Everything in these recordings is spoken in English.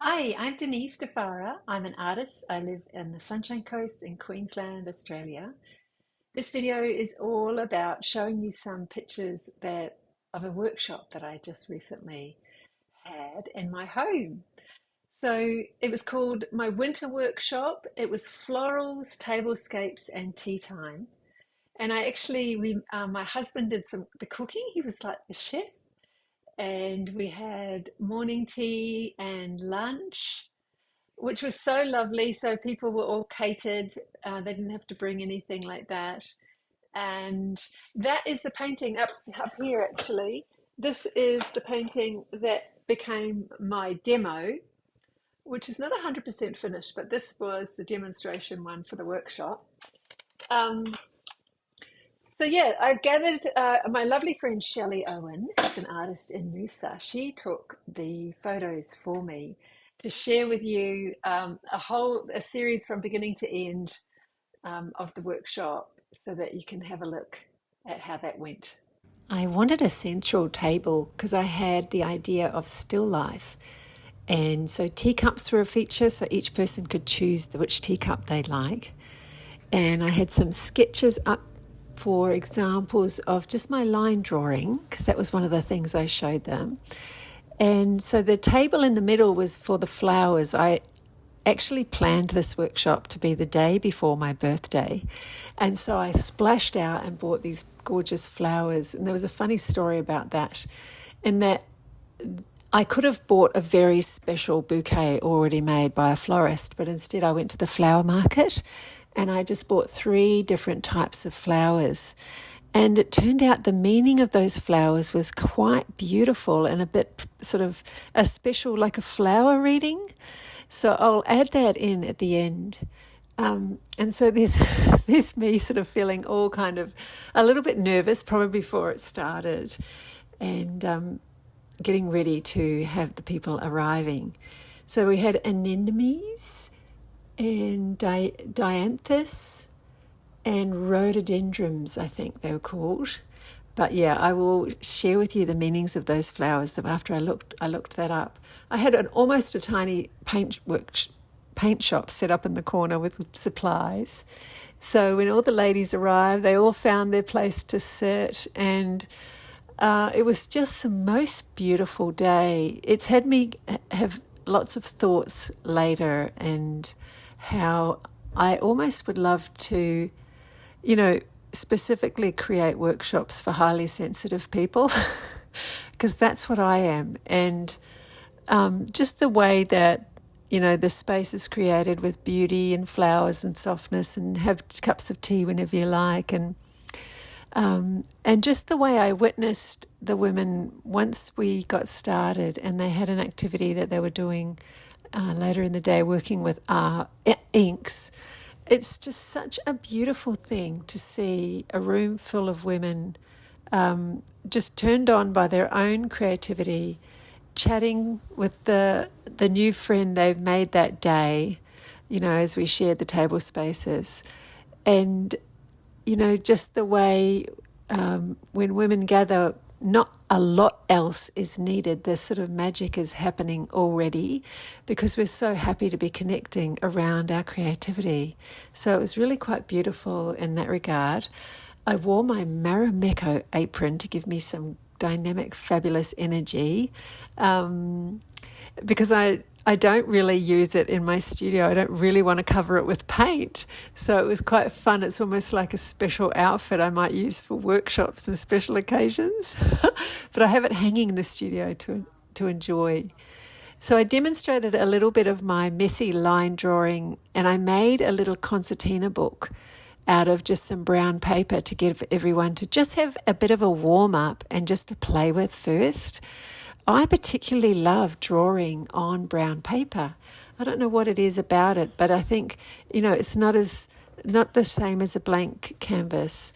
Hi, I'm Denise DeFara. I'm an artist. I live in the Sunshine Coast in Queensland, Australia. This video is all about showing you some pictures of a workshop that I just recently had in my home. So it was called my winter workshop. It was florals, tablescapes, and tea time. And my husband did the cooking. He was like the chef, and we had morning tea and lunch, which was so lovely. So people were all catered. They didn't have to bring anything like that. And that is the painting up here, actually. This is the painting that became my demo, which is not 100% finished, but this was the demonstration one for the workshop. Um, so yeah, I've gathered my lovely friend Shelley Owen, who's an artist in Noosa. She took the photos for me to share with you a series from beginning to end of the workshop, so that you can have a look at how that went. I wanted a central table because I had the idea of still life. And so teacups were a feature, so each person could choose which teacup they like. And I had some sketches up for examples of just my line drawing, because that was one of the things I showed them. And so the table in the middle was for the flowers. I actually planned this workshop to be the day before my birthday. And so I splashed out and bought these gorgeous flowers. And there was a funny story about that, in that I could have bought a very special bouquet already made by a florist, but instead I went to the flower market and I just bought three different types of flowers. And it turned out the meaning of those flowers was quite beautiful and a bit sort of a special, like a flower reading. So I'll add that in at the end. And so there's, there's me sort of feeling all kind of a little bit nervous probably before it started, and getting ready to have the people arriving. So we had anemones and dianthus and rhododendrons, I think they were called. But yeah, I will share with you the meanings of those flowers after I looked that up. I had almost a tiny paint shop set up in the corner with supplies. So when all the ladies arrived, they all found their place to sit, and it was just the most beautiful day. It's had me have lots of thoughts later, and how I almost would love to, you know, specifically create workshops for highly sensitive people, because that's what I am. And just the way that, the space is created with beauty and flowers and softness, and have cups of tea whenever you like. And just the way I witnessed the women once we got started, and they had an activity that they were doing later in the day, working with inks. It's just such a beautiful thing to see a room full of women just turned on by their own creativity, chatting with the new friend they've made that day, as we shared the table spaces. And just the way when women gather, not a lot else is needed. This sort of magic is happening already, because we're so happy to be connecting around our creativity. So it was really quite beautiful in that regard. I wore my Marimekko apron to give me some dynamic, fabulous energy, because I don't really use it in my studio. I don't really want to cover it with paint. So it was quite fun. It's almost like a special outfit I might use for workshops and special occasions. But I have it hanging in the studio to enjoy. So I demonstrated a little bit of my messy line drawing, and I made a little concertina book out of just some brown paper to give everyone to just have a bit of a warm up and just to play with first. I particularly love drawing on brown paper. I don't know what it is about it, but I think, it's not the same as a blank canvas.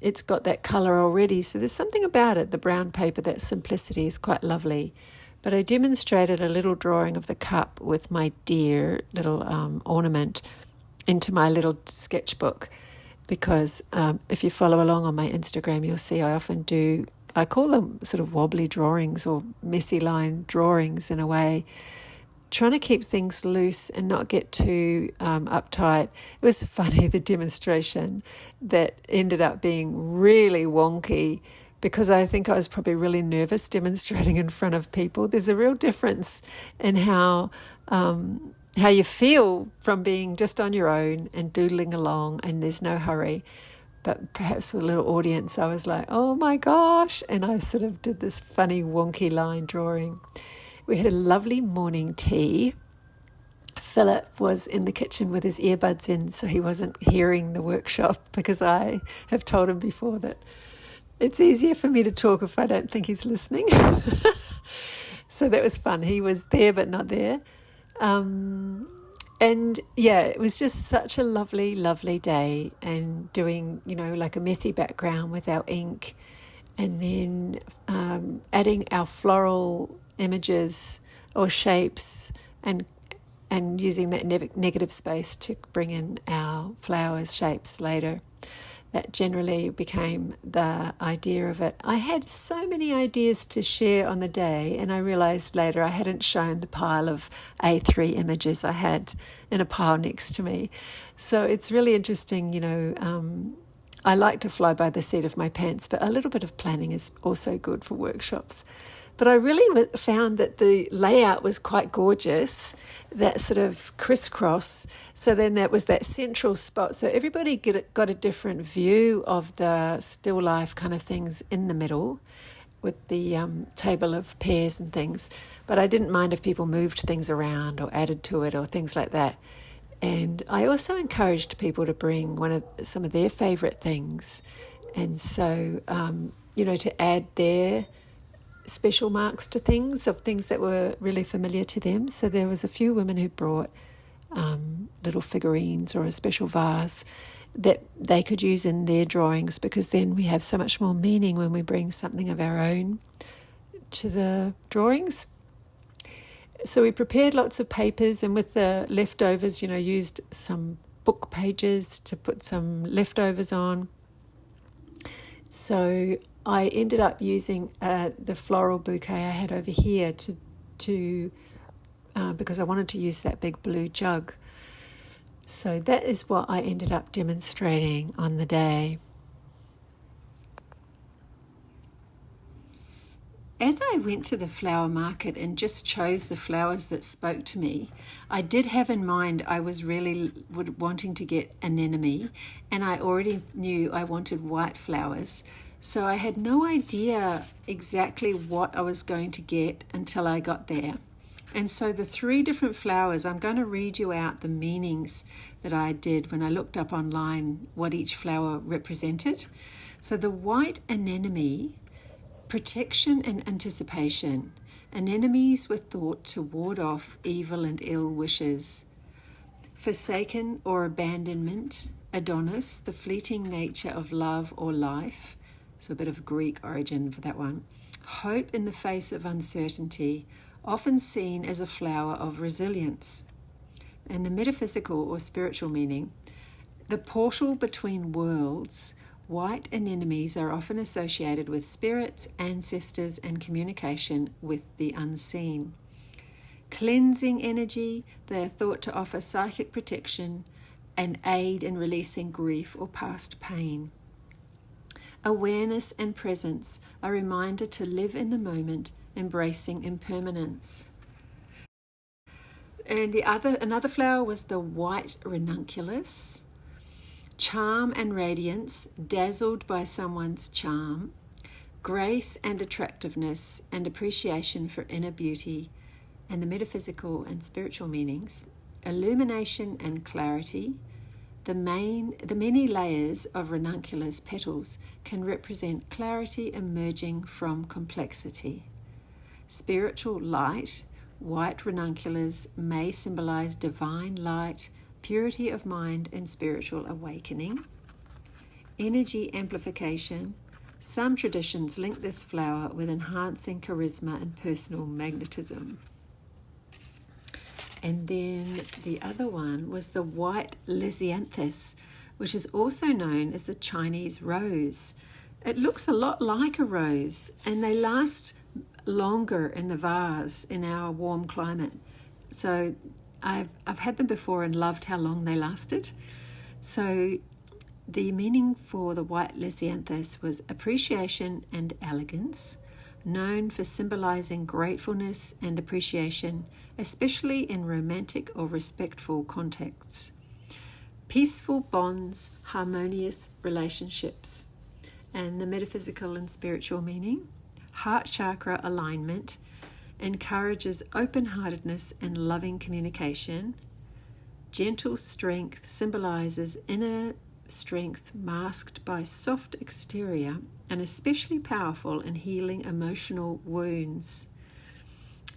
It's got that colour already, so there's something about it, the brown paper, that simplicity is quite lovely. But I demonstrated a little drawing of the cup with my deer little ornament into my little sketchbook, because if you follow along on my Instagram, you'll see I call them sort of wobbly drawings or messy line drawings in a way, trying to keep things loose and not get too uptight. It was funny, the demonstration that ended up being really wonky because I think I was probably really nervous demonstrating in front of people. There's a real difference in how you feel from being just on your own and doodling along and there's no hurry. But perhaps with a little audience, I was like, oh my gosh, and I sort of did this funny wonky line drawing. We had a lovely morning tea. Philip was in the kitchen with his earbuds in, so he wasn't hearing the workshop because I have told him before that it's easier for me to talk if I don't think he's listening. So that was fun. He was there but not there. And yeah, it was just such a lovely, lovely day, and doing, like a messy background with our ink, and then adding our floral images or shapes and using that negative space to bring in our flowers shapes later. That generally became the idea of it. I had so many ideas to share on the day, and I realized later I hadn't shown the pile of A3 images I had in a pile next to me. So it's really interesting, I like to fly by the seat of my pants, but a little bit of planning is also good for workshops. But I really found that the layout was quite gorgeous, that sort of crisscross. So then that was that central spot. So everybody got a different view of the still life kind of things in the middle with the table of pairs and things. But I didn't mind if people moved things around or added to it or things like that. And I also encouraged people to bring some of their favourite things. And so, to add their special marks to things, of things that were really familiar to them. So there was a few women who brought little figurines or a special vase that they could use in their drawings, because then we have so much more meaning when we bring something of our own to the drawings. So we prepared lots of papers, and with the leftovers, used some book pages to put some leftovers on. So I ended up using the floral bouquet I had over here to because I wanted to use that big blue jug. So that is what I ended up demonstrating on the day. As I went to the flower market and just chose the flowers that spoke to me, I did have in mind I was really wanting to get anemone, and I already knew I wanted white flowers. So I had no idea exactly what I was going to get until I got there. And so the 3 different flowers, I'm going to read you out the meanings that I did when I looked up online what each flower represented. So the white anemone, protection and anticipation. Anemones were thought to ward off evil and ill wishes. Forsaken or abandonment. Adonis, the fleeting nature of love or life. So a bit of Greek origin for that one. Hope in the face of uncertainty, often seen as a flower of resilience. And the metaphysical or spiritual meaning, the portal between worlds. White anemones are often associated with spirits, ancestors, and communication with the unseen. Cleansing energy, they are thought to offer psychic protection and aid in releasing grief or past pain. Awareness and presence, a reminder to live in the moment, embracing impermanence. And another flower was the white ranunculus. Charm and radiance, dazzled by someone's charm. Grace and attractiveness and appreciation for inner beauty. And the metaphysical and spiritual meanings. Illumination and clarity. The many layers of ranunculus petals can represent clarity emerging from complexity. Spiritual light, white ranunculus may symbolize divine light, purity of mind, and spiritual awakening. Energy amplification. Some traditions link this flower with enhancing charisma and personal magnetism. And then the other one was the white lisianthus, which is also known as the Chinese rose. It looks a lot like a rose, and they last longer in the vase in our warm climate. So I've had them before and loved how long they lasted. So the meaning for the white lisianthus was appreciation and elegance, known for symbolizing gratefulness and appreciation, especially in romantic or respectful contexts. Peaceful bonds, harmonious relationships. And the metaphysical and spiritual meaning, heart chakra alignment, encourages open-heartedness and loving communication. Gentle strength symbolizes inner strength masked by soft exterior and especially powerful in healing emotional wounds.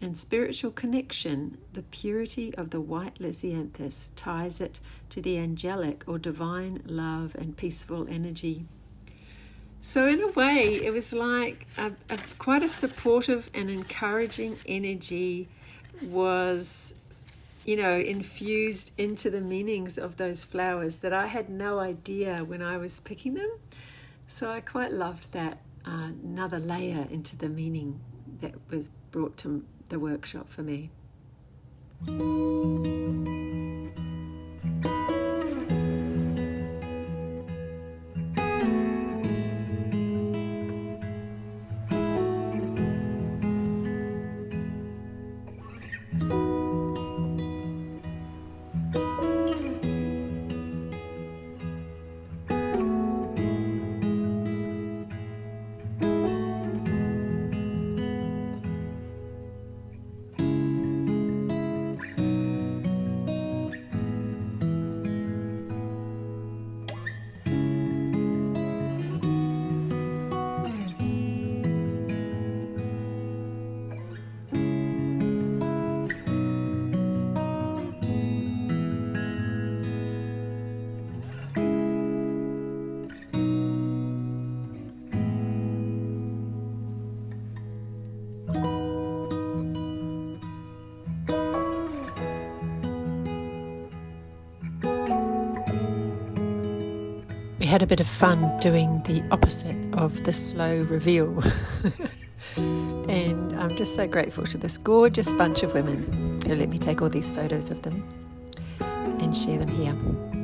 And spiritual connection, the purity of the white lisianthus ties it to the angelic or divine love and peaceful energy. So in a way, it was like quite a supportive and encouraging energy was, infused into the meanings of those flowers that I had no idea when I was picking them. So I quite loved that another layer into the meaning that was brought to the workshop for me. We had a bit of fun doing the opposite of the slow reveal. And I'm just so grateful to this gorgeous bunch of women who let me take all these photos of them and share them here.